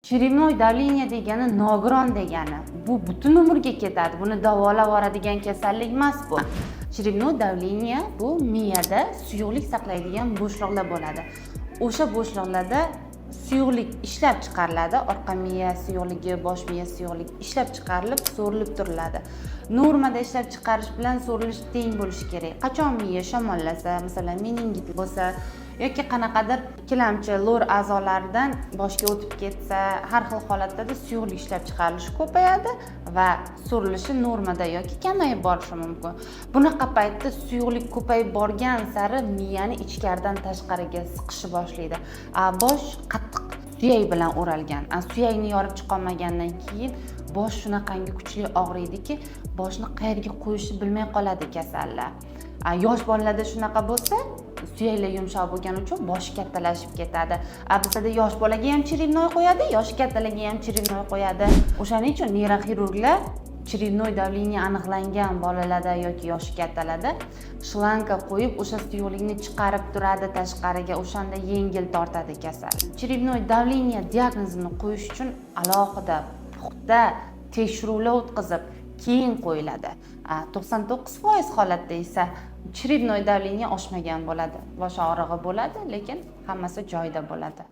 Черевной давление degani nogiron degani. Bu butun umrga ketadi. Buni davolab yuboradigan kasallik emas bu. Черевной давление bu miyada suyuqlik saqlaydigan bo'shliqlar bo'ladi. O'sha bo'shliqlarda suyuqlik ishlab chiqariladi. Orqa miya suyuqligi, bosh miya suyuqligi ishlab chiqarilib, so'rilib turiladi. Normada ishlab chiqarish bilan so'rilish teng bo'lishi kerak. Qachon miya shamollasa, masalan, meningit bo'lsa yoki qanaqadir ikkilamchi lo'r a'zolaridan boshga o'tib ketsa, har xil holatlarda suyuqlik ishlab chiqarilishi ko'payadi va so'rilishi normada yoki kamayib borishi mumkin. Bunaqa paytda suyuqlik ko'payib borgan sari miyani ichkaridan tashqariga siqishi boshlaydi. Bosh qattiq suyak bilan o'ralgan. Suyakni yorib chiqolmagandan keyin bosh shunaqangi kuchli og'riydiki, boshni qayerga qo'yishni bilmay qoladi kasallar. Yosh bolalarda shunaqa bo'lsa, suyaklar yumshoq bo'lgani uchun boshi kattalashib ketadi. Bizda yosh bolaga ham черевной qo'yadi, yoshi kattalarga ham черевной qo'yadi. O'shaning uchun neyroxirurglar черевной давление aniqlangan bolalarda yoki yoshi kattalarda shlanka qo'yib, o'sha suyuqlikni chiqarib turadi tashqariga, o'shanda yengil tortadi kasal. Черевной давление diagnozini qo'yish uchun alohida puxta tekshiruvlar o'tkazib keyin qo'yiladi. 99% holatda esa черевной давление oshmagan bo'ladi. Bosh og'rig'i bo'ladi, lekin hammasi joyida bo'ladi.